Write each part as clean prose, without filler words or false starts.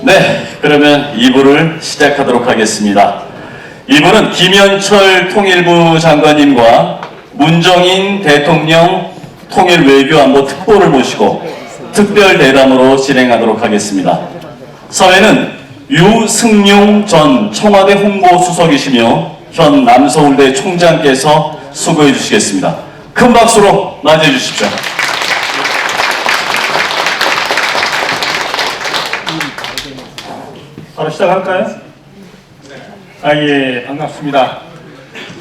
네, 그러면 2부를 시작하도록 하겠습니다. 2부는 김현철 통일부 장관님과 문정인 대통령 통일외교안보 특보를 모시고 특별 대담으로 진행하도록 하겠습니다. 사회는 유승용 전 청와대 홍보수석이시며 현 남서울대 총장께서 수고해 주시겠습니다. 큰 박수로 맞이해 주십시오. 바로 시작할까요? 예, 반갑습니다.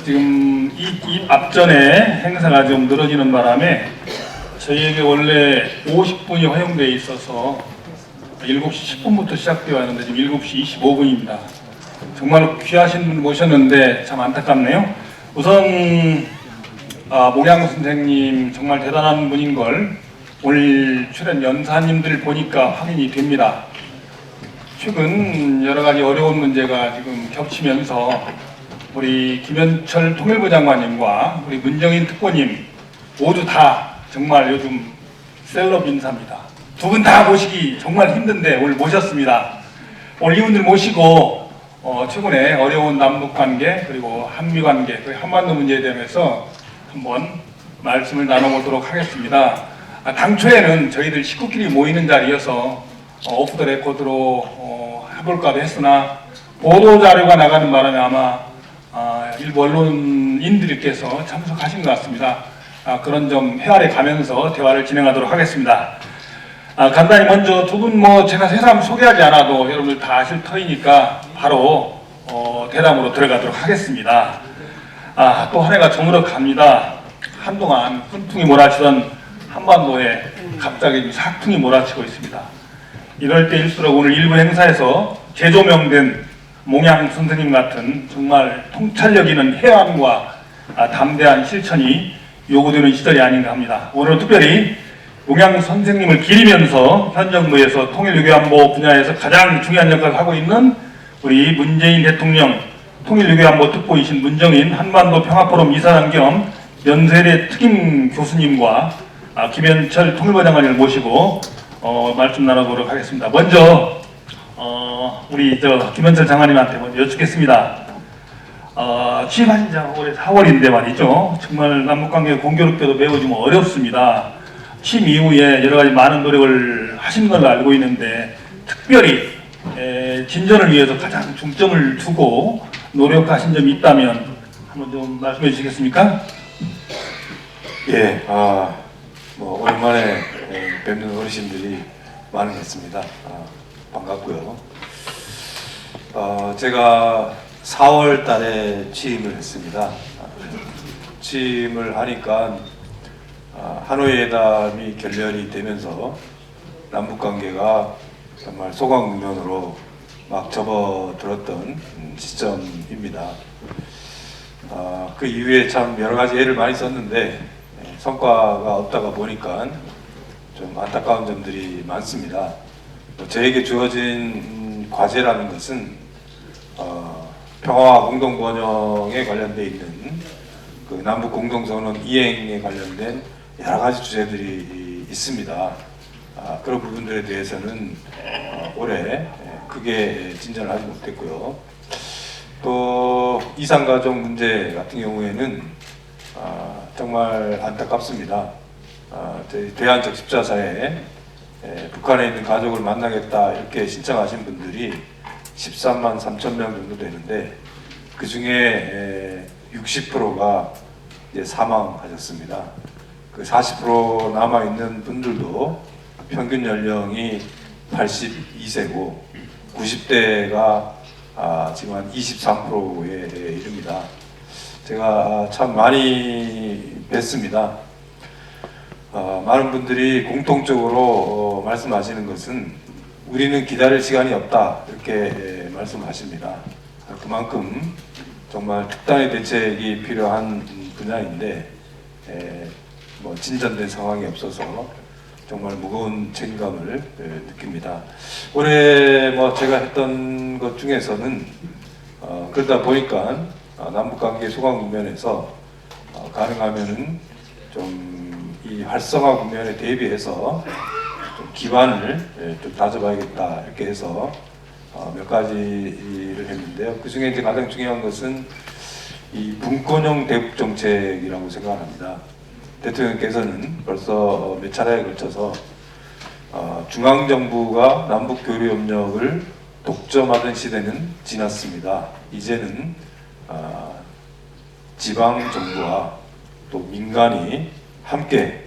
지금 이 앞전에 행사가 좀 늘어지는 바람에 저희에게 원래 50분이 허용되어 있어서 7시 10분부터 시작되어 왔는데 지금 7시 25분입니다. 정말 귀하신 분 모셨는데 참 안타깝네요. 우선 목양 선생님 정말 대단한 분인 걸 오늘 출연 연사님들 보니까 확인이 됩니다. 최근 여러 가지 어려운 문제가 지금 겹치면서 우리 김현철 통일부 장관님과 우리 문정인 특보님 모두 다 정말 요즘 셀럽 인사입니다. 두 분 다 모시기 정말 힘든데 오늘 모셨습니다. 오늘 이분들 모시고 최근에 어려운 남북관계 그리고 한미관계 그리고 한반도 문제에 대해서 한번 말씀을 나눠보도록 하겠습니다. 당초에는 저희들 식구끼리 모이는 자리여서 오프 더 레코드로 해볼까도 했으나 보도자료가 나가는 바람에 아마 일부 언론인들께서 참석하신 것 같습니다. 그런 점 헤아려 가면서 대화를 진행하도록 하겠습니다. 간단히 먼저 두 분 제가 세 사람 소개하지 않아도 여러분들 다 아실 터이니까 바로 대담으로 들어가도록 하겠습니다. 또 한 해가 저물어 갑니다. 한동안 훈풍이 몰아치던 한반도에 갑자기 사풍이 몰아치고 있습니다. 이럴 때일수록 오늘 일부 행사에서 재조명된 몽양 선생님 같은 정말 통찰력 있는 해안과 담대한 실천이 요구되는 시절이 아닌가 합니다. 오늘은 특별히 몽양 선생님을 기리면서 현 정부에서 통일외교안보 분야에서 가장 중요한 역할을 하고 있는 우리 문재인 대통령 통일외교안보 특보이신 문정인 한반도 평화포럼 이사장 겸 연세대 특임 교수님과 김현철 통일부 장관님을 모시고 말씀 나눠보도록 하겠습니다. 먼저 우리 김현철 장관님한테 먼저 여쭙겠습니다. 취임하신 지 올해 4월인데 말이죠. 정말 남북관계가 공교롭게도 매우 좀 어렵습니다. 취임 이후에 여러 가지 많은 노력을 하신 걸로 알고 있는데 특별히 진전을 위해서 가장 중점을 두고 노력하신 점이 있다면 한번 좀 말씀해 주시겠습니까? 예, 오랜만에 뵙는 어르신들이 많은 것 같습니다. 반갑고요. 제가 4월 달에 취임을 했습니다. 취임을 하니까 하노이 회담이 결렬이 되면서 남북관계가 정말 소강국면으로 막 접어들었던 시점입니다. 그 이후에 참 여러 가지 애를 많이 썼는데 성과가 없다가 보니까 좀 안타까운 점들이 많습니다. 저에게 주어진 과제라는 것은 평화와 공동번영에 관련되어 있는 그 남북 공동선언 이행에 관련된 여러 가지 주제들이 있습니다. 그런 부분들에 대해서는 올해 크게 진전을 하지 못했고요. 또 이산가족 문제 같은 경우에는 정말 안타깝습니다. 대한적 십자사에 북한에 있는 가족을 만나겠다 이렇게 신청하신 분들이 13만 3천 명 정도 되는데 그 중에 60%가 이제 사망하셨습니다. 그 40% 남아 있는 분들도 평균 연령이 82세고 90대가 지금 한 23%에 이릅니다. 제가 참 많이 뵀습니다. 많은 분들이 공통적으로 말씀하시는 것은 우리는 기다릴 시간이 없다 이렇게 말씀하십니다. 그만큼 정말 특단의 대책이 필요한 분야인데 진전된 상황이 없어서 정말 무거운 책임감을 느낍니다. 올해 제가 했던 것 중에서는 그러다 보니까 남북관계 소강 국면에서 가능하면은 좀 이 활성화 국면에 대비해서 좀 기반을 좀 다져봐야겠다 이렇게 해서 몇 가지를 했는데요. 그 중에 이제 가장 중요한 것은 이 분권형 대북 정책이라고 생각합니다. 대통령께서는 벌써 몇 차례에 걸쳐서 중앙 정부가 남북 교류 협력을 독점하던 시대는 지났습니다. 이제는 지방 정부와 또 민간이 함께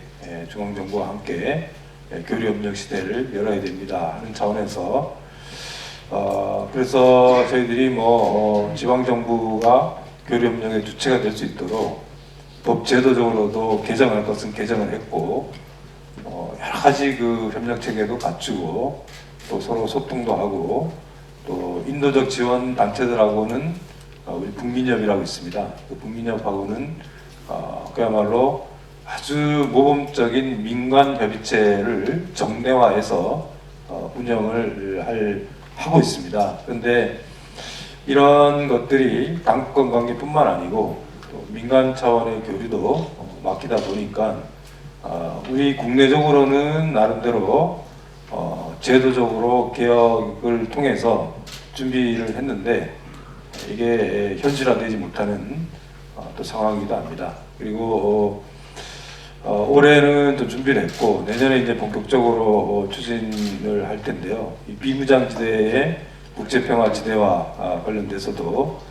중앙 정부와 함께 교류 협력 시대를 열어야 됩니다 하는 차원에서 그래서 저희들이 지방 정부가 교류 협력의 주체가 될 수 있도록 법 제도적으로도 개정할 것은 개정을 했고 여러 가지 그 협력 체계도 갖추고 또 서로 소통도 하고 또 인도적 지원 단체들하고는 우리 북민협이라고 있습니다. 그 북민협하고는 그야말로 아주 모범적인 민간 협의체를 정례화해서 운영을 하고 있습니다. 그런데 이런 것들이 당권 관계뿐만 아니고 또 민간 차원의 교류도 맡기다 보니까 우리 국내적으로는 나름대로 제도적으로 개혁을 통해서 준비를 했는데 이게 현실화되지 못하는 또 상황이기도 합니다. 그리고 올해는 좀 준비를 했고 내년에 이제 본격적으로 추진을 할 텐데요. 이 비무장지대의 국제평화지대와 관련돼서도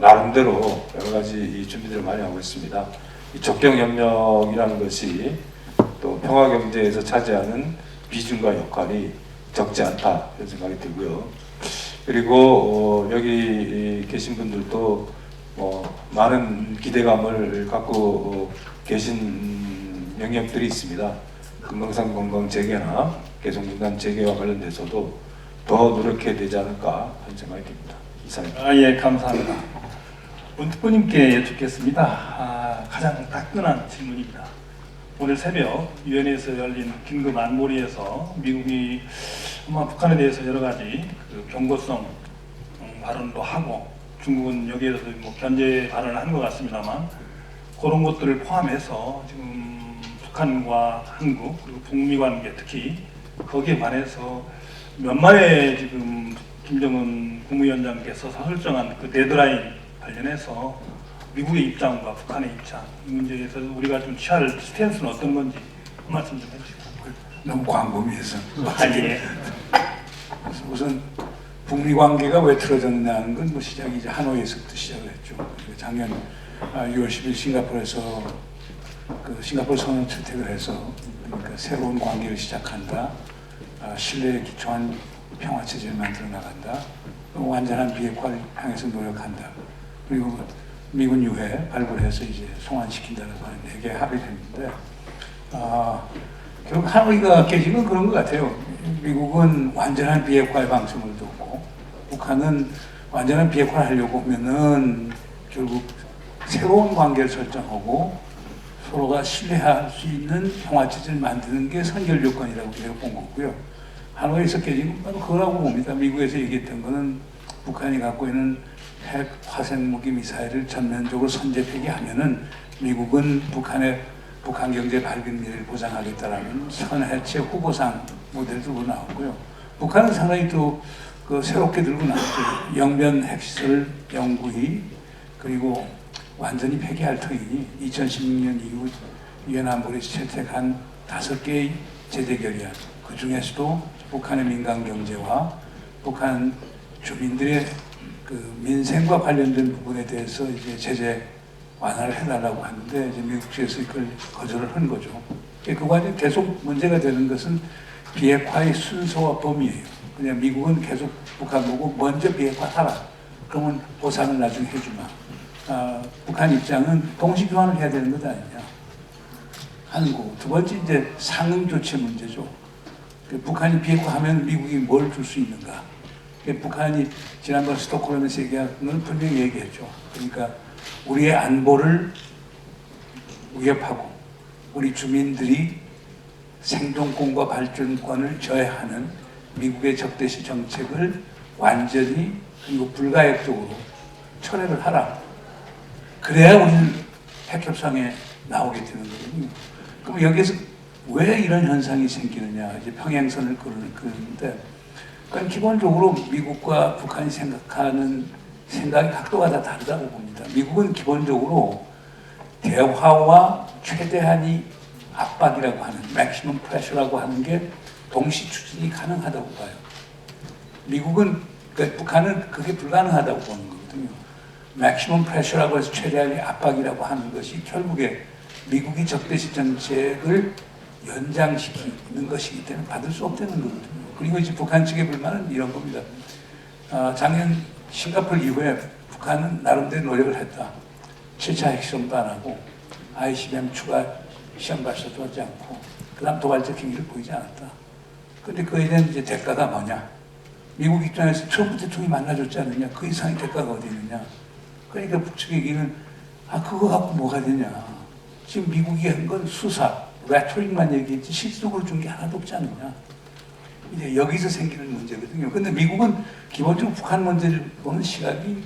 나름대로 여러 가지 준비들을 많이 하고 있습니다. 이 적경협력이라는 것이 또 평화경제에서 차지하는 비중과 역할이 적지 않다 이런 생각이 들고요. 그리고 여기 계신 분들도 많은 기대감을 갖고 계신 영역들이 있습니다. 금강산 관광 재개나 개성공단 재개와 관련돼서도 더 노력해야 되지 않을까 하는 생각이 듭니다. 이상입니다. 예, 감사합니다. 문특보님께 여쭙겠습니다. 가장 따끈한 질문입니다. 오늘 새벽 유엔에서 열린 긴급 안보리에서 미국이 아마 북한에 대해서 여러 가지 경고성 발언도 하고 중국은 여기에서 견제 발언을 한 것 같습니다만 그런 것들을 포함해서 지금 북한과 한국 그리고 북미 관계 특히 거기에 관해서 연말에 지금 김정은 국무위원장께서 설정한 그 데드라인 관련해서 미국의 입장과 북한의 입장 이 문제에서 우리가 좀 취할 스탠스는 어떤 건지 한 말씀 좀 해주시죠. 너무 광범위해서. 예. 우선 북미 관계가 왜 틀어졌냐는 건 시작이 이제 하노이에서부터 시작을 했죠. 작년 6월 10일 싱가포르에서 그 싱가포르 선언 채택을 해서 그러니까 새로운 관계를 시작한다. 신뢰에 기초한 평화 체제를 만들어 나간다. 완전한 비핵화를 향해서 노력한다. 그리고 미군 유해 발굴해서 이제 송환시킨다라고 하는 4개 합의를 했는데 결국 하노이가 깨진 건 그런 것 같아요. 미국은 완전한 비핵화의 방침을 뒀고 북한은 완전한 비핵화를 하려고 하면은 결국 새로운 관계를 설정하고 서로가 신뢰할 수 있는 평화체제를 만드는 게 선결 요건이라고 제가 본 거고요. 하노이에서 깨진 건 바로 그거라고 봅니다. 미국에서 얘기했던 거는 북한이 갖고 있는 핵 화생무기 미사일을 전면적으로 선제 폐기하면은 미국은 북한 경제 밝은 미래를 보장하겠다라는 선해체 후보상 모델 들고 나오고요. 북한은 상당히 또 새롭게 들고 나왔죠. 영변 핵시설 연구위 그리고 완전히 폐기할 터이니 2016년 이후 유엔 안보리에서 채택한 5개의 제재 결의안 그 중에서도 북한의 민간 경제와 북한 주민들의 그 민생과 관련된 부분에 대해서 이제 제재 완화를 해달라고 하는데 이제 미국 측에서 그걸 거절을 한 거죠. 그거가 계속 문제가 되는 것은 비핵화의 순서와 범위예요. 그냥 미국은 계속 북한 보고 먼저 비핵화하라. 그러면 보상을 나중에 해주마. 북한 입장은 동시 교환을 해야 되는 것 아니냐. 하는 거고. 두 번째 이제 상응 조치 문제죠. 북한이 비핵화하면 미국이 뭘 줄 수 있는가. 북한이 지난번 스톡홀름에서 얘기한 건 분명히 얘기했죠. 그러니까 우리의 안보를 위협하고 우리 주민들이 생존권과 발전권을 저해하는 미국의 적대시 정책을 완전히 그리고 불가역적으로 철회를 하라. 그래야 우리는 핵협상에 나오게 되는 거거든요. 그럼 여기에서 왜 이런 현상이 생기느냐. 이제 평행선을 그리는데 그러니까 기본적으로 미국과 북한이 생각하는 생각의 각도가 다 다르다고 봅니다. 미국은 기본적으로 대화와 최대한의 압박이라고 하는 maximum pressure라고 하는 게 동시 추진이 가능하다고 봐요. 미국은 그러니까 북한은 그게 불가능하다고 보는 거거든요. maximum pressure라고 해서 최대한의 압박이라고 하는 것이 결국에 미국이 적대시 정책을 연장시키는 것이기 때문에 받을 수 없다는 거거든요. 그리고 이제 북한 측의 불만은 이런 겁니다. 작년 싱가포르 이후에 북한은 나름대로 노력을 했다. 7차 핵시험도 안 하고 ICBM 추가 시험 발사도 하지 않고 그 다음 도발적 행위를 보이지 않았다. 그런데 그에 대한 이제 대가가 뭐냐? 미국 입장에서 트럼프 대통령이 만나줬지 않느냐? 그 이상의 대가가 어디 있느냐? 그러니까 북측 얘기는 그거 갖고 뭐가 되냐? 지금 미국이 한 건 수사, 레토릭만 얘기했지 실질적으로 준 게 하나도 없지 않느냐? 이제 여기서 생기는 문제거든요. 근데 미국은 기본적으로 북한 문제를 보는 시각이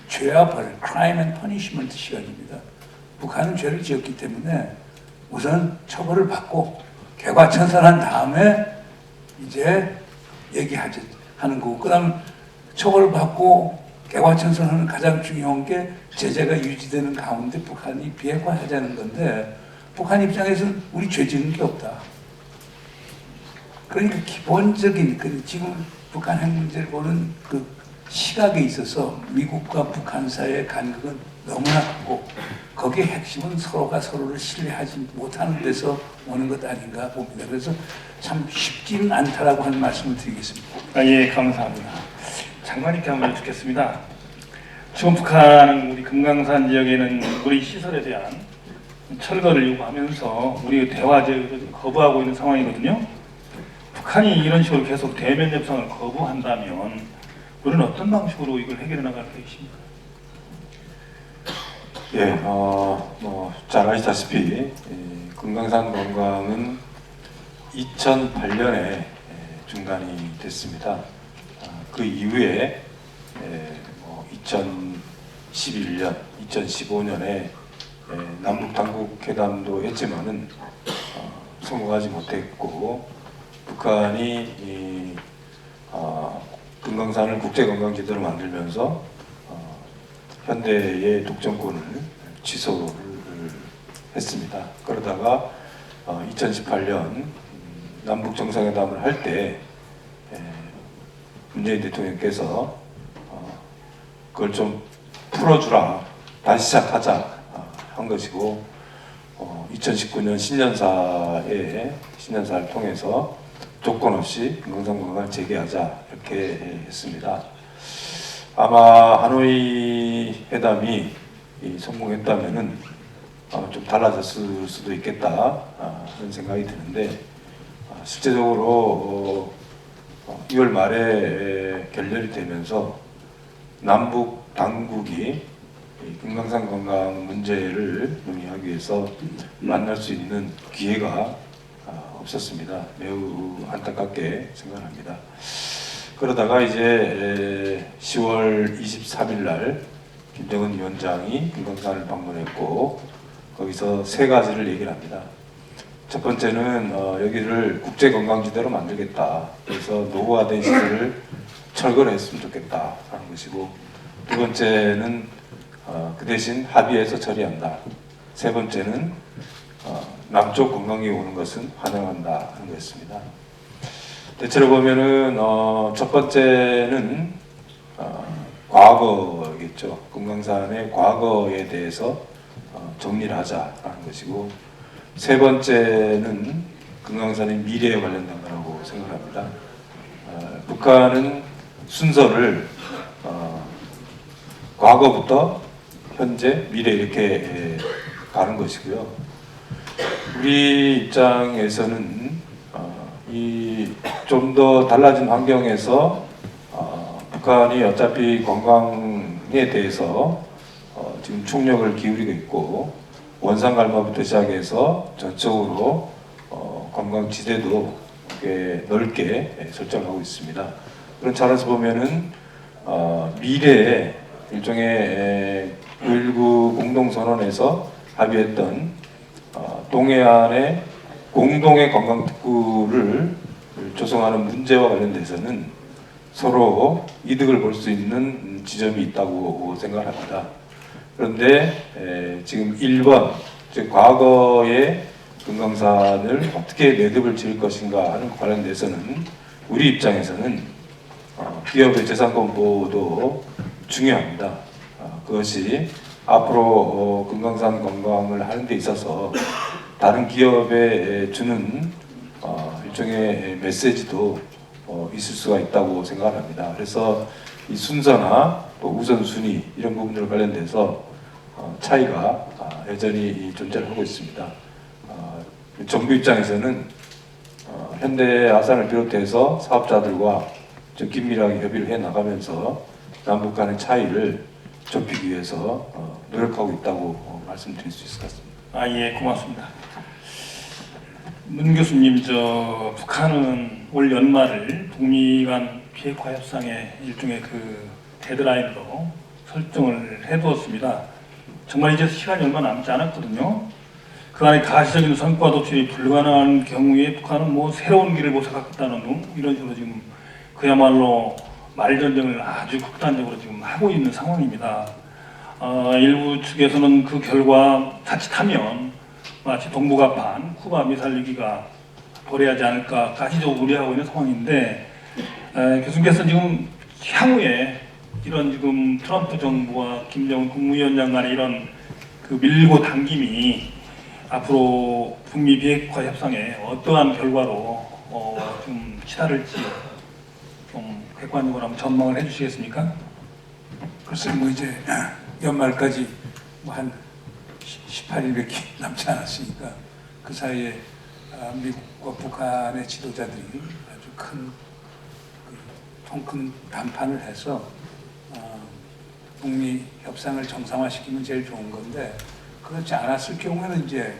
죄와 벌, crime and punishment 시각입니다. 북한은 죄를 지었기 때문에 우선 처벌을 받고 개과천선한 다음에 이제 얘기하지 하는 거고, 그다음 처벌을 받고 개과천선하는 가장 중요한 게 제재가 유지되는 가운데 북한이 비핵화하자는 건데, 북한 입장에서는 우리 죄 지은 게 없다. 그러니까 기본적인 지금 북한 핵 문제를 보는 그 시각에 있어서 미국과 북한 사이의 간극은 너무나 크고, 거기에 핵심은 서로가 서로를 신뢰하지 못하는 데서 오는 것 아닌가 봅니다. 그래서 참 쉽지는 않다라고 하는 말씀을 드리겠습니다. 예, 감사합니다. 장관님께 한번 여쭙겠습니다. 지금 북한은 우리 금강산 지역에는 우리 시설에 대한 철거를 요구하면서 우리 대화 제의를 거부하고 있는 상황이거든요. 북한이 이런 식으로 계속 대면 협상을 거부한다면 우리는 어떤 방식으로 이걸 해결해 나갈 계획이십니까? 예, 잘 아시다시피 금강산 관광은 2008년에 중단이 됐습니다. 그 이후에 2011년, 2015년에 남북 당국 회담도 했지만은 성공하지 못했고, 북한이 금강산을 국제관광지대로 만들면서 현대의 독점권을 취소를 했습니다. 그러다가 2018년 남북 정상회담을 할 때 문재인 대통령께서 그걸 좀 풀어주라, 다시 시작하자 한 것이고, 2019년 신년사를 통해서 조건 없이 금강산 관광을 재개하자 이렇게 했습니다. 아마 하노이 회담이 성공했다면은 좀 달라졌을 수도 있겠다 하는 생각이 드는데, 실제적으로 2월 말에 결렬이 되면서 남북 당국이 금강산 관광 문제를 논의하기 위해서 만날 수 있는 기회가 없었습니다. 매우 안타깝게 생각합니다. 그러다가 이제 10월 23일 날 김정은 위원장이 금강산을 방문했고, 거기서 세 가지를 얘기를 합니다. 첫 번째는 여기를 국제관광지대로 만들겠다. 그래서 노후화된 시설을 철거를 했으면 좋겠다 하는 것이고, 두 번째는 그 대신 합의해서 처리한다. 세 번째는 남쪽 관광이 오는 것은 환영한다 하는 거였습니다. 대체로 보면은 첫 번째는 과거겠죠. 금강산의 과거에 대해서 정리를 하자라는 것이고, 세 번째는 금강산의 미래에 관련된 거라고 생각합니다. 북한은 순서를 과거부터 현재, 미래 이렇게 가는 것이고요. 우리 입장에서는 이 좀 더 달라진 환경에서 북한이 어차피 관광에 대해서 지금 총력을 기울이고 있고, 원산 갈마부터 시작해서 전적으로 관광지대도 꽤 넓게 설정하고 있습니다. 그런 차원에서 보면은 미래에 일종의 9.19 공동선언에서 합의했던 동해안의 공동의 관광특구를 조성하는 문제와 관련돼서는 서로 이득을 볼 수 있는 지점이 있다고 생각합니다. 그런데 지금 1번, 즉 과거의 금강산을 어떻게 매듭을 지을 것인가 하는 관련돼서는 우리 입장에서는 기업의 재산권 보호도 중요합니다. 그것이 앞으로 금강산 관광을 하는 데 있어서 다른 기업에 주는 일종의 메시지도 있을 수가 있다고 생각합니다. 그래서 이 순서나 또 우선순위 이런 부분들 관련돼서 차이가 여전히 존재를 하고 있습니다. 정부 입장에서는 현대아산을 비롯해서 사업자들과 좀 긴밀하게 협의를 해 나가면서 남북 간의 차이를 좁히기 위해서 노력하고 있다고 말씀드릴 수 있을 것 같습니다. 예, 고맙습니다. 문 교수님, 북한은 올 연말을 북미 간 비핵화 협상의 일종의 그 데드라인으로 설정을 해두었습니다. 정말 이제 시간이 얼마 남지 않았거든요. 그 안에 가시적인 성과 도출이 불가능한 경우에 북한은 뭐 새로운 길을 모색하겠다는 등 이런 식으로 지금 그야말로 말전쟁을 아주 극단적으로 지금 하고 있는 상황입니다. 일부 측에서는 그 결과 자칫하면 마치 동북아판 쿠바 미사일 위기가 도래하지 않을까까지도 우려하고 있는 상황인데, 교수님께서 지금 향후에 이런 지금 트럼프 정부와 김정은 국무위원장 간의 이런 그 밀고 당김이 앞으로 북미 비핵화 협상에 어떠한 결과로 좀 치달을지 좀 객관적으로 한번 전망을 해주시겠습니까? 글쎄 뭐 이제 연말까지 뭐 한 18일밖에 남지 않았으니까 그 사이에 미국과 북한의 지도자들이 아주 통큰 담판을 해서 북미 협상을 정상화시키면 제일 좋은 건데, 그렇지 않았을 경우에는 이제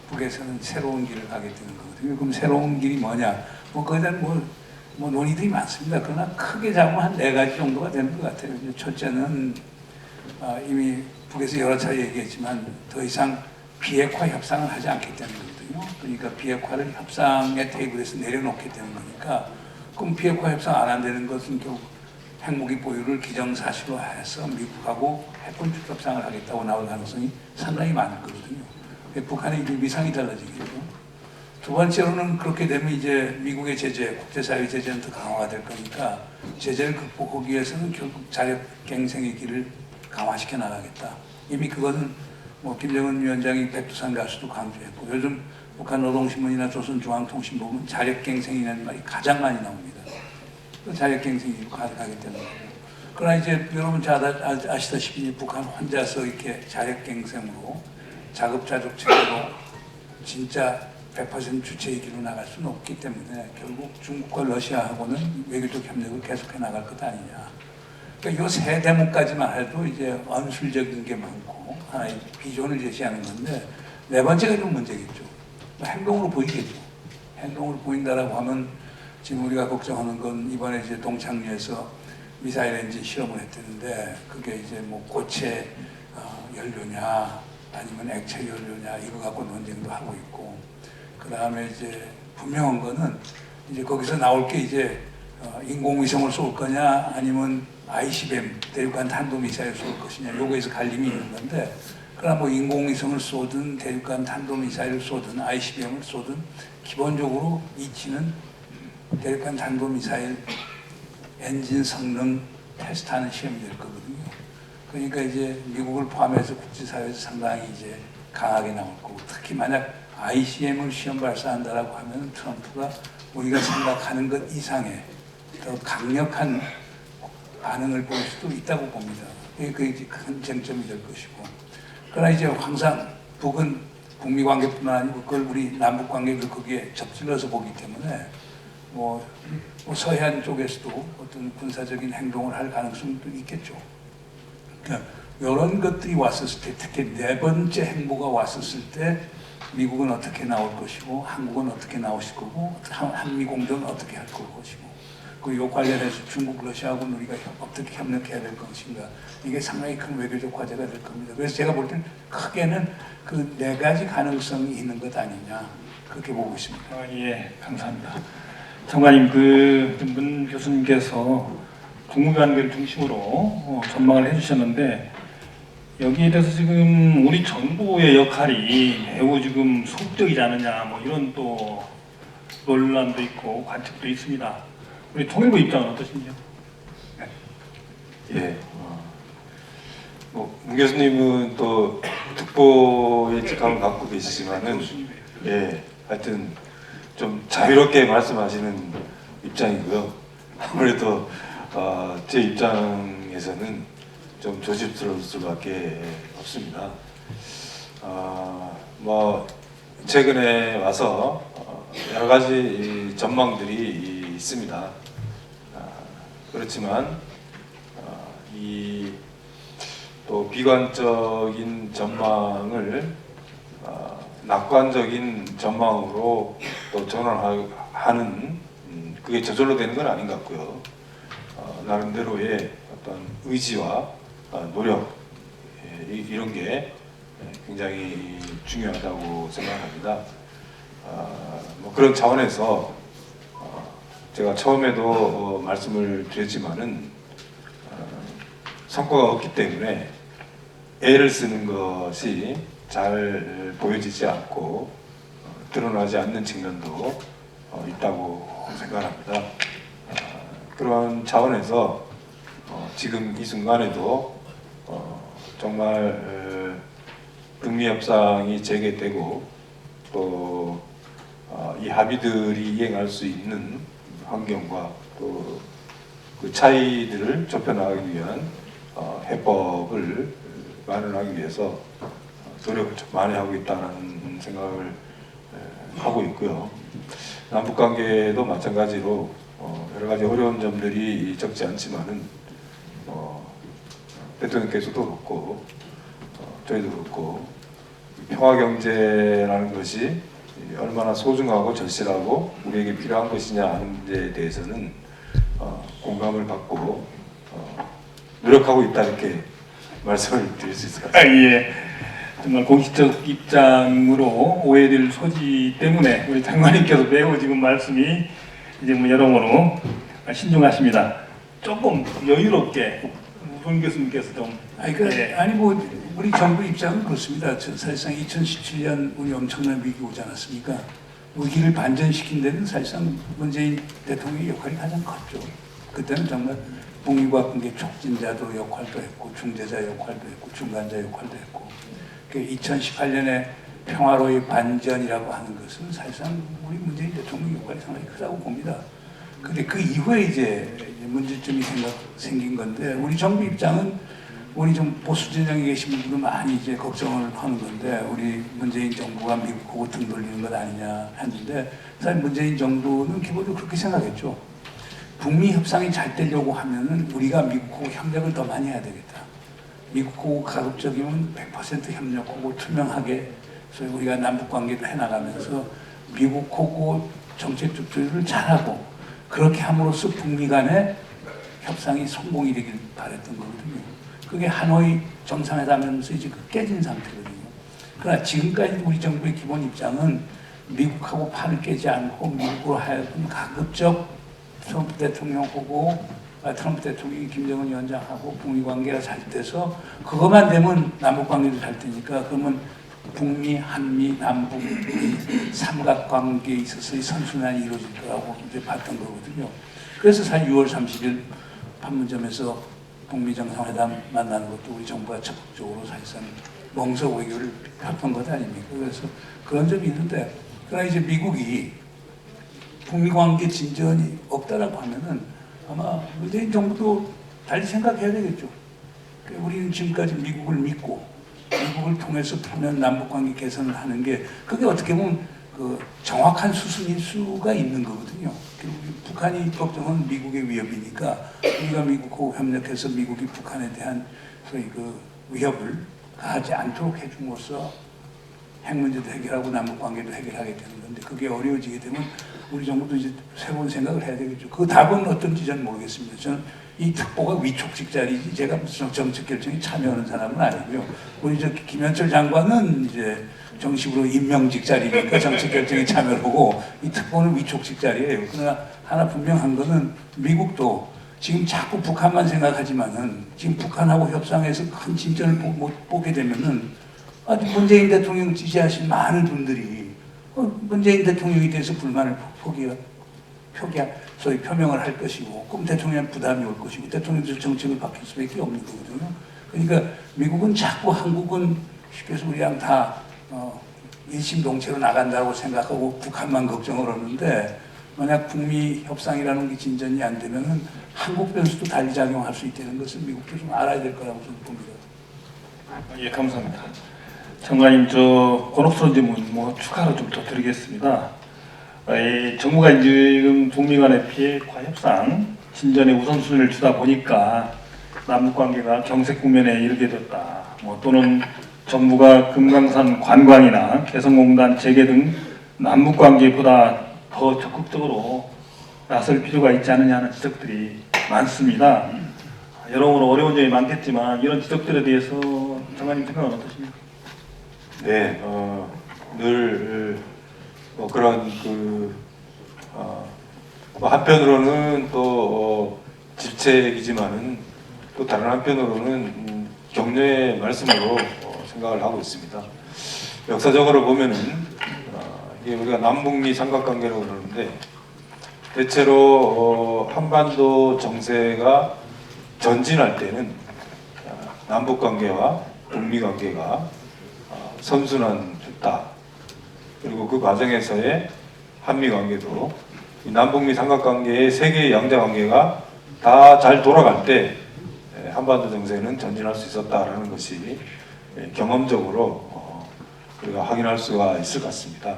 북에서는 새로운 길을 가게 되는 거거든요. 그럼 새로운 길이 뭐냐? 뭐 거기에 대한 뭐 논의들이 많습니다. 그러나 크게 잡으면 한 4가지 정도가 되는 것 같아요. 첫째는 이미 북에서 여러 차례 얘기했지만 더 이상 비핵화 협상을 하지 않겠다는 거거든요. 그러니까 비핵화를 협상의 테이블에서 내려놓게 되는 거니까, 그럼 비핵화 협상 안 한다는 것은 결국 핵무기 보유를 기정사실로 해서 미국하고 핵군축 협상을 하겠다고 나올 가능성이 상당히 많을 거거든요. 북한의 이제 위상이 달라지겠죠. 두 번째로는 그렇게 되면 이제 미국의 제재, 국제사회 제재는 더 강화가 될 거니까 제재를 극복하기 위해서는 결국 자력갱생의 길을 강화시켜 나가겠다. 이미 그거는 뭐 김정은 위원장이 백두산 가서도 강조했고, 요즘 북한 노동신문이나 조선중앙통신 보면 자력갱생이라는 말이 가장 많이 나옵니다. 그 자력갱생이 가게 되는 거고. 그러나 이제 여러분 잘 아시다시피 북한 혼자서 이렇게 자력갱생으로 자급자족체제로 진짜 100% 주체의 길로 나갈 수는 없기 때문에 결국 중국과 러시아하고는 외교적 협력을 계속해 나갈 것 아니냐. 그러니까 이 세 대목까지만 해도 이제 언술적인 게 많고 하나의 비전을 제시하는 건데, 네 번째가 좀 문제겠죠. 행동으로 보이겠죠. 행동으로 보인다라고 하면 지금 우리가 걱정하는 건 이번에 이제 동창리에서 미사일 엔진 실험을 했다는데, 그게 이제 뭐 고체 연료냐 아니면 액체 연료냐 이거 갖고 논쟁도 하고 있고, 그 다음에 이제 분명한 거는 이제 거기서 나올 게 이제 인공위성을 쏠 거냐 아니면 ICBM 대륙간 탄도미사일을 쏠 것이냐, 요거에서 갈림이 있는 건데, 그러나 뭐 인공위성을 쏘든 대륙간 탄도미사일을 쏘든 ICBM을 쏘든 기본적으로 이치는 대륙간 탄도미사일 엔진 성능 테스트하는 시험이 될 거거든요. 그러니까 이제 미국을 포함해서 국제사회에서 상당히 이제 강하게 나올 거고, 특히 만약 ICBM을 시험 발사한다라고 하면 트럼프가 우리가 생각하는 것 이상의 더 강력한 반응을 보일 수도 있다고 봅니다. 그게 이제 큰 쟁점이 될 것이고, 그러나 이제 항상 북은 북미 관계뿐만 아니고 그걸 우리 남북 관계를 거기에 접질러서 보기 때문에 뭐 서해안 쪽에서도 어떤 군사적인 행동을 할 가능성도 있겠죠. 그러니까 이런 것들이 왔었을 때, 특히 네 번째 행보가 왔었을 때 미국은 어떻게 나올 것이고 한국은 어떻게 나오실 거고 한미 공조는 어떻게 할 것이고, 그리고 이 관련해서 중국, 러시아하고는 우리가 어떻게 협력해야 될 것인가, 이게 상당히 큰 외교적 과제가 될 겁니다. 그래서 제가 볼 때는 크게는 그 네 가지 가능성이 있는 것 아니냐, 그렇게 보고 있습니다. 예, 감사합니다. 장관님, 문 교수님께서 국무관계를 중심으로 전망을 해주셨는데 여기에 대해서 지금 우리 정부의 역할이 매우 지금 소극적이지 않느냐 뭐 이런 또 논란도 있고 관측도 있습니다. 우리 통일부 입장은 어떠신지요? 예. 문 교수님은 또 특보의 직함을 갖고 계시지만은 예, 하여튼 좀 자유롭게 말씀하시는 입장이고요. 아무래도 제 입장에서는 좀 조심스러울 수밖에 없습니다. 뭐 최근에 와서 여러 가지 전망들이 있습니다. 그렇지만 이 또 비관적인 전망을 낙관적인 전망으로 또 전환하는 그게 저절로 되는 건 아닌 것 같고요. 나름대로의 어떤 의지와 노력 이런 게 굉장히 중요하다고 생각합니다. 뭐 그런 차원에서 제가 처음에도 말씀을 드렸지만은 성과가 없기 때문에 애를 쓰는 것이 잘 보여지지 않고 드러나지 않는 측면도 있다고 생각합니다. 그런 차원에서 지금 이 순간에도 정말 북미 협상이 재개되고 또 이 합의들이 이행할 수 있는 환경과 또 그 차이들을 좁혀나가기 위한 해법을 마련하기 위해서 노력을 좀 많이 하고 있다는 생각을 하고 있고요. 남북 관계도 마찬가지로 여러 가지 어려운 점들이 적지 않지만은 대통령께서도 그렇고 저희도 그렇고 평화 경제라는 것이 얼마나 소중하고 절실하고 우리에게 필요한 것이냐 하는 데에 대해서는 공감을 갖고 노력하고 있다 이렇게 말씀을 드릴 수 있을 것 같습니다. 예. 정말 공식적 입장으로 오해될 소지 때문에 우리 장관님께서 매우 지금 말씀이 이제 뭐 여러모로 신중하십니다. 조금 여유롭게 문 교수님께서 좀 아니 뭐 우리 정부 입장은 그렇습니다. 사실상 2017년 우리 엄청난 위기 오지 않았습니까? 위기를 반전시킨 데는 사실상 문재인 대통령의 역할이 가장 컸죠. 그때는 정말 북미과 관계 촉진자도 역할도 했고 중재자 역할도 했고 중간자 역할도 했고 2018년에 평화로의 반전이라고 하는 것은 사실상 우리 문재인 대통령 역할이 상당히 크다고 봅니다. 근데 그 이후에 이제 문제점이 생긴 건데 우리 정부 입장은 우리 좀 보수 진영에 계신 분들도 많이 이제 걱정을 하는 건데 우리 문재인 정부가 미국하고 등 돌리는 것 아니냐 했는데 사실 문재인 정부는 기본적으로 그렇게 생각했죠. 북미 협상이 잘 되려고 하면은 우리가 미국하고 협력을 더 많이 해야 되겠다. 미국하고 가급적이면 100% 협력하고 투명하게 그래서 우리가 남북 관계도 해나가면서 미국하고 정책적 조율을 잘하고 그렇게 함으로써 북미 간의 협상이 성공이 되길 바랬던 거거든요. 그게 하노이 정상회담에서 이제 깨진 상태거든요. 그러나 지금까지 우리 정부의 기본 입장은 미국하고 판을 깨지 않고 미국으로 하여금 가급적 트럼프 대통령하고 트럼프 대통령이 김정은 위원장하고 북미 관계가 잘 돼서 그것만 되면 남북 관계도 잘 되니까 그러면 북미, 한미, 남북 삼각관계에 있어서의 선순환이 이루어질 거라고 이제 봤던 거거든요. 그래서 사실 6월 30일 판문점에서 북미 정상회담 만나는 것도 우리 정부가 적극적으로 사실상 멍석 외교를 합한 것 아닙니까? 그래서 그런 점이 있는데 그러나 이제 미국이 북미 관계 진전이 없다라고 하면은 아마 문재인 정부도 달리 생각해야 되겠죠. 우리는 지금까지 미국을 믿고 미국을 통해서 보면 남북관계 개선을 하는 게 그게 어떻게 보면 그 정확한 수순일 수가 있는 거거든요. 북한이 걱정은 미국의 위협이니까 우리가 미국하고 협력해서 미국이 북한에 대한 소위 그 위협을 가하지 않도록 해줌으로써 핵 문제도 해결하고 남북관계도 해결하게 되는 건데 그게 어려워지게 되면 우리 정부도 이제 새로운 생각을 해야 되겠죠. 그 답은 어떤지 저는 모르겠습니다. 저는 이 특보가 위촉직 자리지 제가 무슨 정책 결정에 참여하는 사람은 아니고요. 우리 저 김현철 장관은 이제 정식으로 임명직 자리니까 정책 결정에 참여를 하고 이 특보는 위촉직 자리예요. 그러나 하나 분명한 거는 미국도 지금 자꾸 북한만 생각하지만은 지금 북한하고 협상해서 큰 진전을 못 보게 되면은 아주 문재인 대통령 지지하신 많은 분들이 문재인 대통령에 대해서 불만을 소위 표명을 할 것이고, 그럼 대통령 부담이 올 것이고, 대통령도 정책을 바뀔 수밖에 없는 거거든요. 그러니까 미국은 자꾸 한국은 쉽게 해서 우리랑 다 일심동체로 나간다고 생각하고 북한만 걱정을 하는데, 만약 북미 협상이라는 게 진전이 안 되면은 한국 변수도 달리 작용할 수 있다는 것을 미국도 좀 알아야 될 거라고 저는 봅니다. 예, 감사합니다. 장관님, 저 곤혹스러운 질문 추가로 좀 더 드리겠습니다. 정부가 지금 북미 간의 비핵화 협상 진전에 우선순위를 주다 보니까 남북 관계가 경색 국면에 이르게 됐다. 또는 정부가 금강산 관광이나 개성공단 재개 등 남북 관계보다 더 적극적으로 나설 필요가 있지 않느냐 하는 지적들이 많습니다. 여러모로 어려운 점이 많겠지만 이런 지적들에 대해서 장관님 생각은 어떠십니까? 네, 늘 그런 한편으로는 또 질책이지만은 또 다른 한편으로는 격려의 말씀으로 생각을 하고 있습니다. 역사적으로 보면은 이게 우리가 남북미 삼각관계라고 그러는데 대체로 한반도 정세가 전진할 때는 남북 관계와 북미 관계가 선순환했다. 그리고 그 과정에서의 한미 관계도 이 남북미 삼각관계의 세계의 양자 관계가 다 잘 돌아갈 때 한반도 정세는 전진할 수 있었다라는 것이 경험적으로 우리가 확인할 수가 있을 것 같습니다.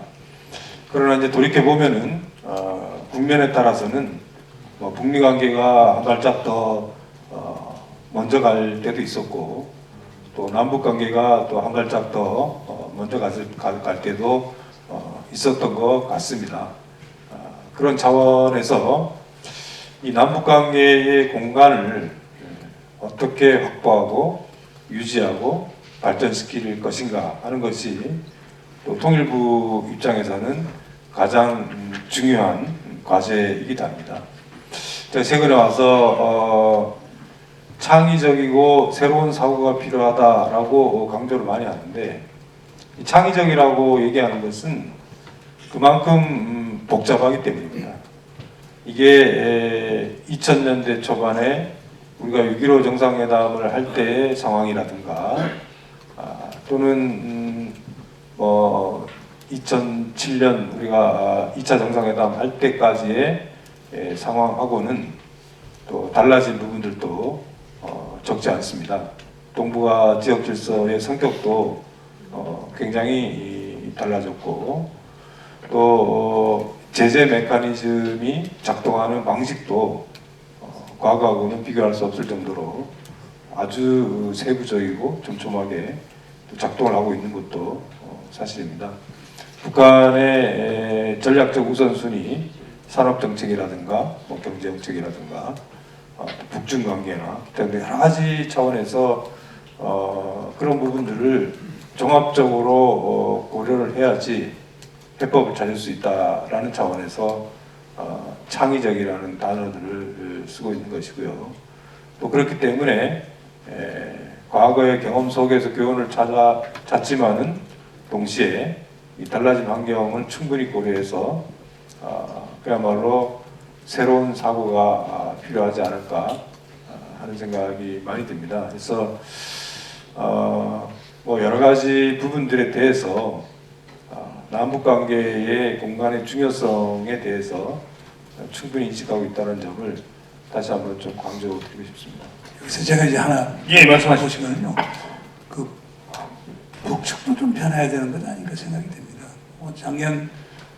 그러나 이제 돌이켜 보면은 국면에 따라서는 북미 관계가 한 발짝 더 먼저 갈 때도 있었고, 또 남북 관계가 또 한 발짝 더 먼저 갈 때도 있었던 것 같습니다. 그런 차원에서 이 남북 관계의 공간을 어떻게 확보하고 유지하고 발전시킬 것인가 하는 것이 또 통일부 입장에서는 가장 중요한 과제이기도 합니다. 제가 최근에 와서 창의적이고 새로운 사고가 필요하다라고 강조를 많이 하는데, 이 창의적이라고 얘기하는 것은 그만큼 복잡하기 때문입니다. 이게 2000년대 초반에 우리가 6.15 정상회담을 할 때의 상황이라든가 또는 2007년 우리가 2차 정상회담 할 때까지의 상황하고는 또 달라진 부분들도 적지 않습니다. 동북아 지역 질서의 성격도 굉장히 달라졌고, 또 제재 메커니즘이 작동하는 방식도 과거하고는 비교할 수 없을 정도로 아주 세부적이고 촘촘하게 작동을 하고 있는 것도 사실입니다. 북한의 전략적 우선순위, 산업정책이라든가 경제정책이라든가 북중 관계나 등등 여러 가지 차원에서 그런 부분들을 종합적으로 고려를 해야지 해법을 찾을 수 있다라는 차원에서 창의적이라는 단어들을 쓰고 있는 것이고요. 또 그렇기 때문에 과거의 경험 속에서 교훈을 찾지만은 동시에 이 달라진 환경을 충분히 고려해서 그야말로 새로운 사고가 필요하지 않을까 하는 생각이 많이 듭니다. 그래서 여러 가지 부분들에 대해서 남북 관계의 공간의 중요성에 대해서 충분히 인식하고 있다는 점을 다시 한번 좀 강조드리고 싶습니다. 여기서 제가 이제 하나 말씀하시면요, 그 북측도 좀 변해야 되는 것 아닌가 생각이 됩니다. 작년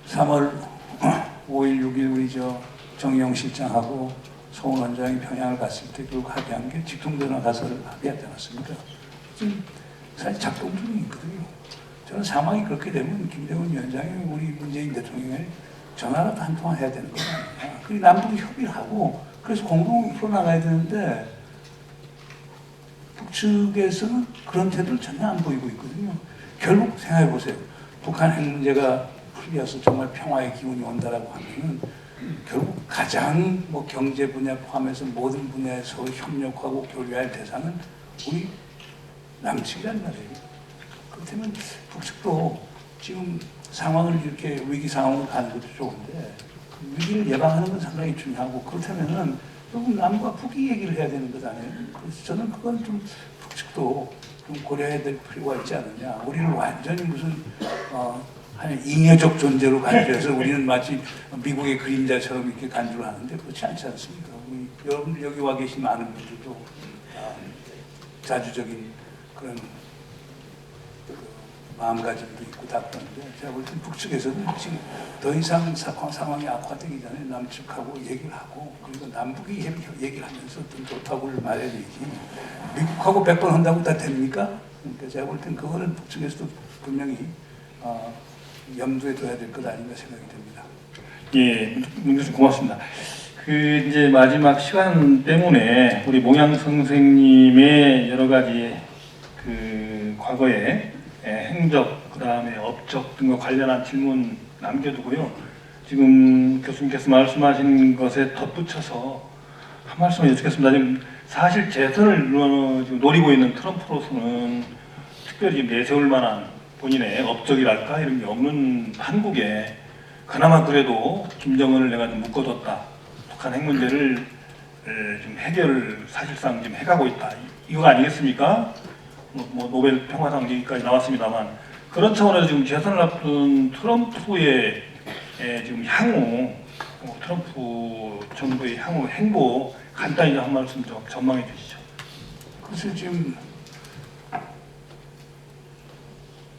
3월 5일, 6일 우리 정의용 실장하고 송은 원장이 평양을 갔을 때 결국 합의한 게 직통전화 가서를 합의하지 않았습니까? 지금 사실 작동 중에 있거든요. 저는 상황이 그렇게 되면 김정은 위원장이 우리 문재인 대통령에 전화라도 한 통화 해야 되는 거 아니냐. 그리고 남북이 협의를 하고 그래서 공동으로 풀어나가야 되는데 북측에서는 그런 태도를 전혀 안 보이고 있거든요. 결국 생각해 보세요. 북한 핵 문제가 풀려서 정말 평화의 기운이 온다라고 하면은 결국 가장 뭐 경제 분야 포함해서 모든 분야에서 협력하고 교류할 대상은 우리 남측이란 말이에요. 그렇다면 북측도 지금 상황을 이렇게 위기 상황으로 가는 것도 좋은데 그 위기를 예방하는 건 상당히 중요하고 그렇다면은 결국 남과 북이 얘기를 해야 되는 것 아니에요. 그래서 저는 그건 좀 북측도 좀 고려해야 될 필요가 있지 않느냐. 우리를 완전히 무슨 한 잉여적 존재로 간주해서 우리는 마치 미국의 그림자처럼 이렇게 간주를 하는데 그렇지 않지 않습니까? 우리 여러분 여기 와 계신 많은 분들도 자주적인 그런 마음가짐도 있고 다 그런데 제가 볼 땐 북측에서는 지금 더 이상 상황이 악화되기 전에 남측하고 얘기를 하고 그리고 남북이 얘기를 하면서 어떤 좋다고를 말해야 되지 미국하고 100번 한다고 다 됩니까? 그러니까 제가 볼 땐 그거는 북측에서도 분명히 염두에 둬야 될 것 아닌가 생각이 됩니다. 예, 문 교수님 고맙습니다. 그 이제 마지막 시간 때문에 우리 몽양 선생님의 여러 가지 그 과거의 행적, 그 다음에 업적 등과 관련한 질문 남겨두고요. 지금 교수님께서 말씀하신 것에 덧붙여서 한 말씀을 여쭙겠습니다. 지금 사실 재선을 지금 노리고 있는 트럼프로서는 특별히 내세울 만한 본인의 업적이랄까 이런 게 없는 한국에 그나마 그래도 김정은을 내가 좀 묶어뒀다. 북한 핵 문제를 좀 해결을 사실상 지금 해가고 있다. 이거 아니겠습니까? 뭐 노벨 평화상 얘기까지 나왔습니다만 그런 차원에서 지금 재선을 앞둔 트럼프의 지금 향후 트럼프 정부의 향후 행보 간단히 한 말씀 좀 전망해 주시죠. 그래서 지금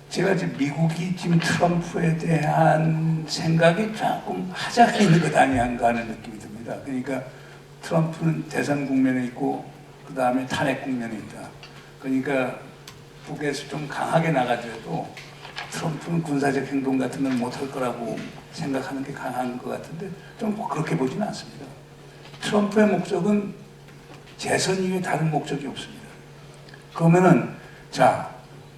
제가 지금 미국이 지금 트럼프에 대한 생각이 조금 하자가 있는 것 아니한가 하는 느낌이 듭니다. 그러니까 트럼프는 대선 국면에 있고 그 다음에 탄핵 국면에 있다. 그러니까 북에서 좀 강하게 나가더라도 트럼프는 군사적 행동 같은 걸 못할 거라고 생각하는 게 강한 것 같은데 좀 그렇게 보지는 않습니다. 트럼프의 목적은 재선 이외에 다른 목적이 없습니다. 그러면은 자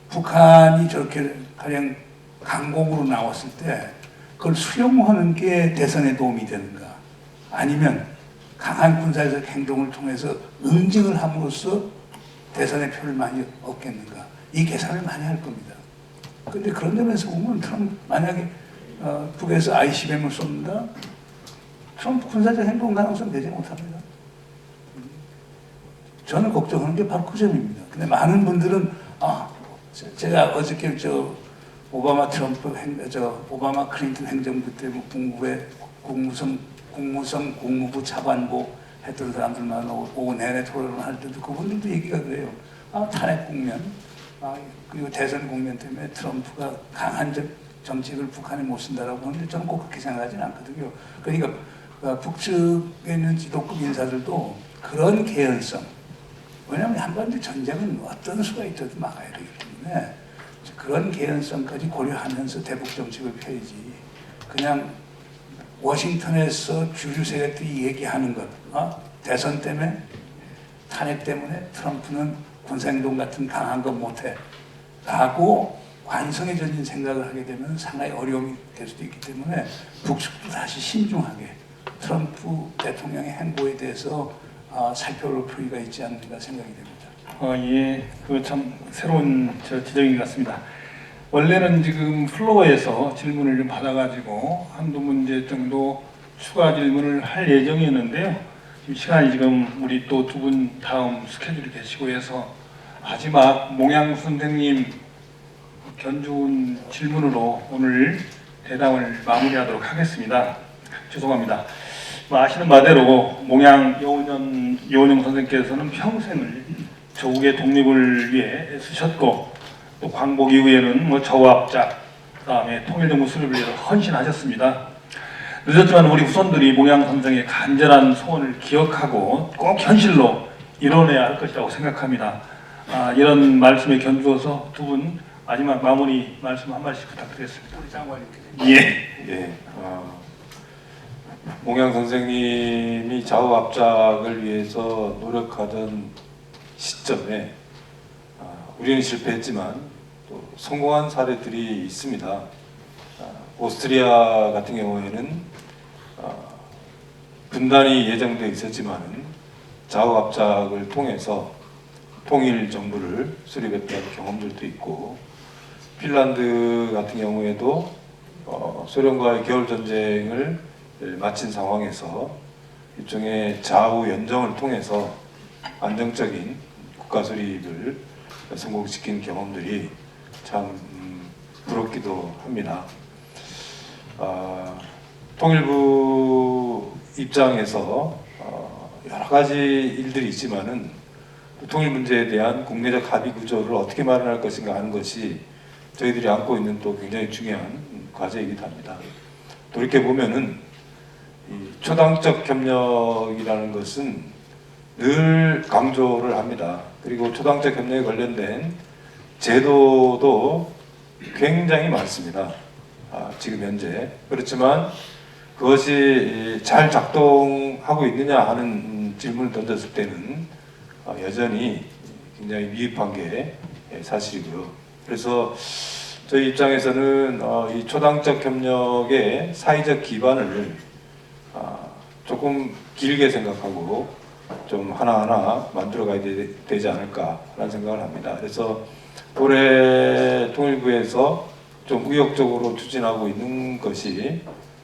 북한이 저렇게 가령 강공으로 나왔을 때 그걸 수용하는 게 대선에 도움이 되는가 아니면 강한 군사적 행동을 통해서 응징을 함으로써 대선의 표를 많이 얻겠는가 이 계산을 많이 할 겁니다. 그런데 그런 점에서 보면 트럼프 만약에 북에서 ICBM을 쏜다 트럼프 군사적 행동 가능성 되지 못합니다. 저는 걱정하는 게 바로 그 점입니다. 근데 많은 분들은 제가 어저께 오바마 클린턴 행정부 때 국무부에 국무부 차관보 했던 사람들만 오후 내내 토론을 할 때도 그분들도 얘기가 그래요. 탄핵 국면, 그리고 대선 국면 때문에 트럼프가 강한 정책을 북한에 못 쓴다라고 하는데 저는 꼭 그렇게 생각하지는 않거든요. 그러니까 북측에 있는 지도급 인사들도 그런 개연성, 왜냐하면 한반도 전쟁은 어떤 수가 있어도 막아야 되기 때문에 그런 개연성까지 고려하면서 대북 정책을 펴야지 그냥 워싱턴에서 주류 세력들이 얘기하는 것 대선 때문에 탄핵 때문에 트럼프는 군사행동 같은 강한 거 못해 라고 관성에 젖은 생각을 하게 되면 상당히 어려움이 될 수도 있기 때문에 북측도 다시 신중하게 트럼프 대통령의 행보에 대해서 살펴볼 필요가 있지 않는가 생각이 됩니다. 예, 그 참 새로운 지적인 것 같습니다. 원래는 지금 플로어에서 질문을 좀 받아가지고 한두 문제 정도 추가 질문을 할 예정이었는데요. 지금 우리 또 두 분 다음 스케줄이 계시고 해서 마지막 몽양 선생님 견주은 질문으로 오늘 대담을 마무리하도록 하겠습니다. 죄송합니다. 아시는 바대로 몽양 여운형 선생께서는 평생을 조국의 독립을 위해 애쓰셨고 또 광복 이후에는 저우합작 그다음에 통일정부 수립을 위해서 헌신하셨습니다. 늦었지만 우리 후손들이 몽양 선생의 간절한 소원을 기억하고 꼭 현실로 이뤄내야 할 것이라고 생각합니다. 이런 말씀에 견주어서 두 분 마지막 마무리 말씀 한 말씩 부탁드리겠습니다. 우리 장관님께. 예. 몽양 선생님이 좌우합작을 위해서 노력하던 시점에 우리는 실패했지만 또 성공한 사례들이 있습니다. 오스트리아 같은 경우에는 분단이 예정되어 있었지만은 좌우합작을 통해서 통일 정부를 수립했던 경험들도 있고, 핀란드 같은 경우에도 소련과의 겨울 전쟁을 마친 상황에서 일종의 좌우 연정을 통해서 안정적인 국가 수립을 성공시킨 경험들이 참 부럽기도 합니다. 통일부 입장에서 여러 가지 일들이 있지만은 통일 문제에 대한 국내적 합의 구조를 어떻게 마련할 것인가 하는 것이 저희들이 안고 있는 또 굉장히 중요한 과제이기도 합니다. 돌이켜 보면은 이 초당적 협력이라는 것은 늘 강조를 합니다. 그리고 초당적 협력에 관련된 제도도 굉장히 많습니다. 지금 현재. 그렇지만 그것이 잘 작동하고 있느냐 하는 질문을 던졌을 때는 여전히 굉장히 미흡한 게 사실이고요. 그래서 저희 입장에서는 이 초당적 협력의 사회적 기반을 조금 길게 생각하고 좀 하나하나 만들어가야 되지 않을까라는 생각을 합니다. 그래서 올해 통일부에서 좀 의욕적으로 추진하고 있는 것이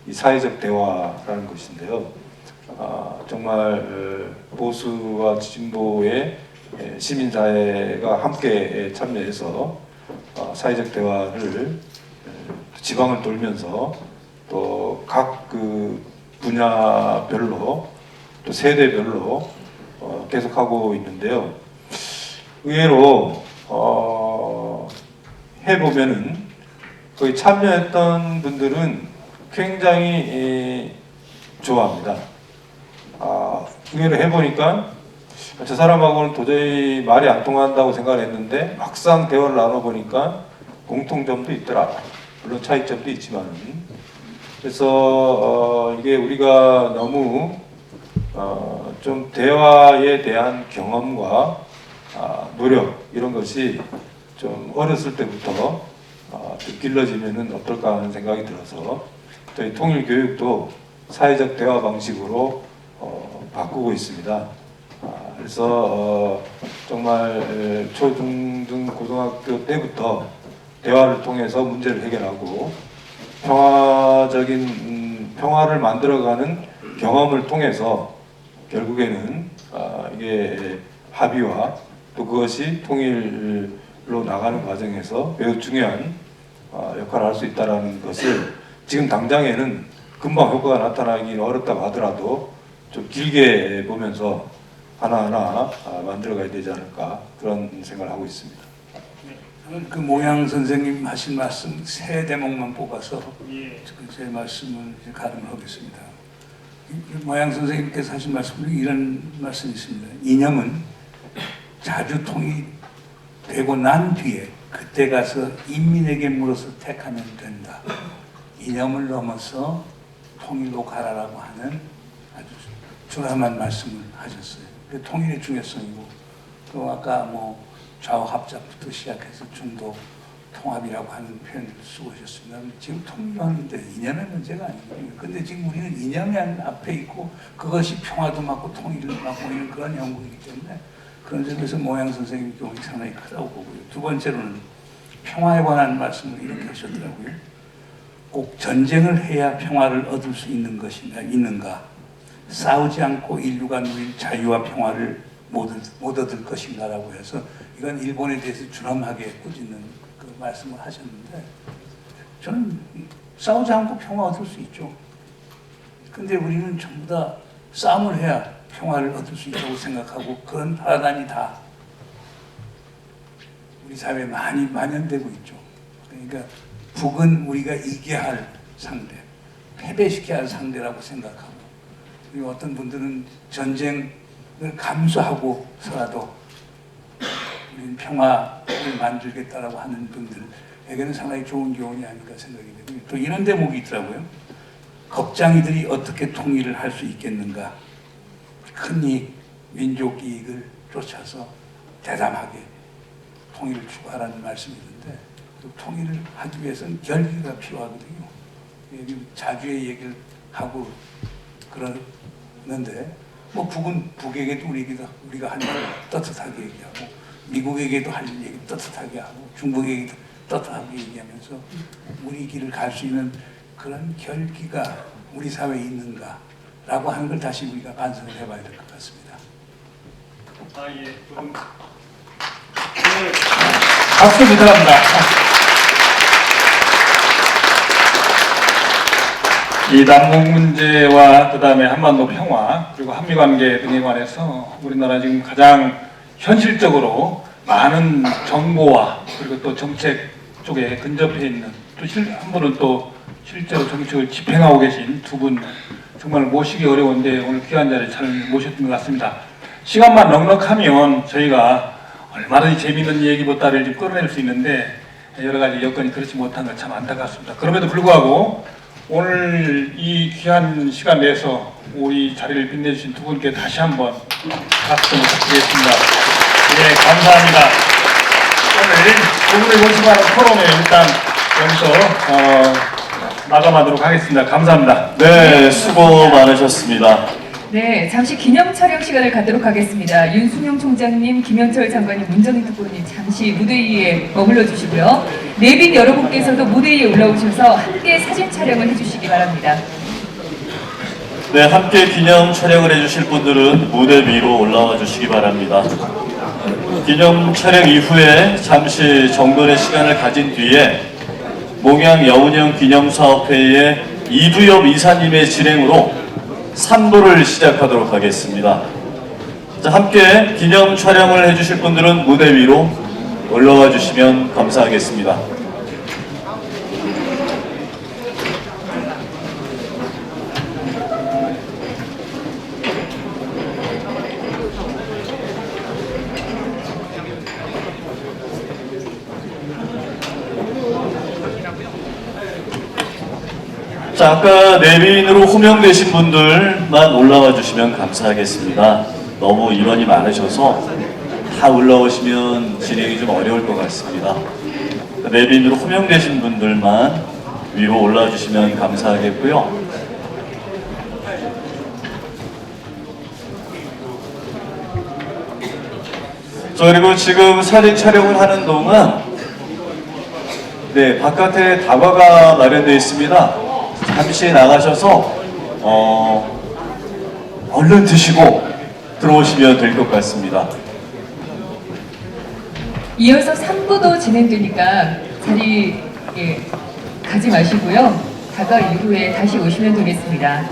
이 사회적 대화라는 것인데요. 정말 보수와 진보의 시민사회가 함께 참여해서 사회적 대화를 지방을 돌면서 또 각 그 분야별로 또 세대별로 계속하고 있는데요. 의외로 해보면은 거기 참여했던 분들은 굉장히 좋아합니다. 의외로 해보니까 저 사람하고는 도저히 말이 안 통한다고 생각을 했는데 막상 대화를 나눠보니까 공통점도 있더라. 물론 차이점도 있지만. 그래서 이게 우리가 너무 좀 대화에 대한 경험과 노력 이런 것이 좀 어렸을 때부터 좀 길러지면은 어떨까 하는 생각이 들어서 저희 통일교육도 사회적 대화 방식으로 바꾸고 있습니다. 그래서 정말 초중등 고등학교 때부터 대화를 통해서 문제를 해결하고 평화를 만들어가는 경험을 통해서 결국에는 이게 합의와 또 그것이 통일로 나가는 과정에서 매우 중요한 역할을 할 수 있다는 것을 지금 당장에는 금방 효과가 나타나기는 어렵다고 하더라도 좀 길게 보면서 하나하나 만들어가야 되지 않을까 그런 생각을 하고 있습니다. 저는 그 모양 선생님 하신 말씀 세 대목만 뽑아서 예. 제 말씀을 이제 가름을 하겠습니다. 모양 선생님께서 하신 말씀 중에 이런 말씀이 있습니다. 이념은 자주 통일되고 난 뒤에 그때 가서 인민에게 물어서 택하면 된다. 이념을 넘어서 통일로 가라라고 하는 아주 중요한 말씀을 하셨어요. 그 통일의 중요성이고 또 아까 뭐 좌우합작부터 시작해서 중도 통합이라고 하는 표현을 쓰고 오셨습니다. 지금 통일하는데 이념의 문제가 아니거든요. 근데 지금 우리는 이념이 앞에 있고 그것이 평화도 맞고 통일을 맞고 있는 그런 형국이기 때문에 그런 점에서 모양 선생님 경험이 상당히 크다고 보고요. 두 번째로는 평화에 관한 말씀을 이렇게 하셨더라고요. 꼭 전쟁을 해야 평화를 얻을 수 있는 있는가? 싸우지 않고 인류가 누릴 자유와 평화를 못 얻을 것인가라고 해서 이건 일본에 대해서 준엄하게 꾸짖는 그 말씀을 하셨는데 저는 싸우지 않고 평화 얻을 수 있죠. 근데 우리는 전부 다 싸움을 해야 평화를 얻을 수 있다고 생각하고 그런 파단이 다 우리 사회에 많이 만연되고 있죠. 그러니까 북은 우리가 이겨야 할 상대, 패배시켜야 할 상대라고 생각하고 그리고 어떤 분들은 전쟁을 감수하고서라도 우리는 평화를 만들겠다라고 하는 분들에게는 상당히 좋은 교훈이 아닐까 생각이 되고요. 또 이런 대목이 있더라고요. 겁장이들이 어떻게 통일을 할 수 있겠는가? 큰 이익, 민족 이익을 쫓아서 대담하게 통일을 추구하라는 말씀이 있는데 또 통일을 하기 위해서는 결기가 필요하거든요. 여기 자주의 얘기를 하고 그러는데 뭐 북은 북에게도 우리가 할 말을 떳떳하게 얘기하고 미국에게도 할 얘기 떳떳하게 하고 중국에게도 떳떳하게 얘기하면서 우리 길을 갈 수 있는 그런 결기가 우리 사회에 있는가라고 하는 걸 다시 우리가 반성을 해봐야 될 것 같습니다. 박수 부탁합니다. 이 남북 문제와 그다음에 한반도 평화 그리고 한미 관계 등에 관해서 우리나라 지금 가장 현실적으로 많은 정보와 그리고 또 정책 쪽에 근접해 있는 또 한 분은 또 실제로 정책을 집행하고 계신 두 분 정말 모시기 어려운데 오늘 귀한 자리에 잘 모셨던 것 같습니다. 시간만 넉넉하면 저희가 얼마든지 재미있는 얘기보다를 좀 끌어낼 수 있는데 여러 가지 여건이 그렇지 못한 것 참 안타깝습니다. 그럼에도 불구하고 오늘 이 귀한 시간 내서 우리 자리를 빛내주신 두 분께 다시 한번 박수 부탁드리겠습니다. 예, 감사합니다. 오늘 두 분을 모시고 하는 토론회 일단 여기서 마감하도록 하겠습니다. 감사합니다. 네, 수고 많으셨습니다. 네, 잠시 기념 촬영 시간을 갖도록 하겠습니다. 윤순영 총장님, 김현철 장관님, 문정인 특보님 잠시 무대 위에 머물러 주시고요. 내빈 여러분께서도 무대 위에 올라오셔서 함께 사진 촬영을 해주시기 바랍니다. 네, 함께 기념 촬영을 해주실 분들은 무대 위로 올라와 주시기 바랍니다. 기념 촬영 이후에 잠시 정돈의 시간을 가진 뒤에 몽양 여운형 기념사업회의 이두엽 이사님의 진행으로 3부를 시작하도록 하겠습니다. 자, 함께 기념 촬영을 해주실 분들은 무대 위로 올라와 주시면 감사하겠습니다. 자, 아까 내빈으로 호명되신 분들만 올라와 주시면 감사하겠습니다. 너무 인원이 많으셔서 다 올라오시면 진행이 좀 어려울 것 같습니다. 내빈으로 호명되신 분들만 위로 올라와 주시면 감사하겠고요. 저 그리고 지금 사진 촬영을 하는 동안 네, 바깥에 다과가 마련되어 있습니다. 잠시 나가셔서 얼른 드시고 들어오시면 될 것 같습니다. 이어서 3부도 진행되니까 자리 가지 마시고요. 다가 이후에 다시 오시면 되겠습니다.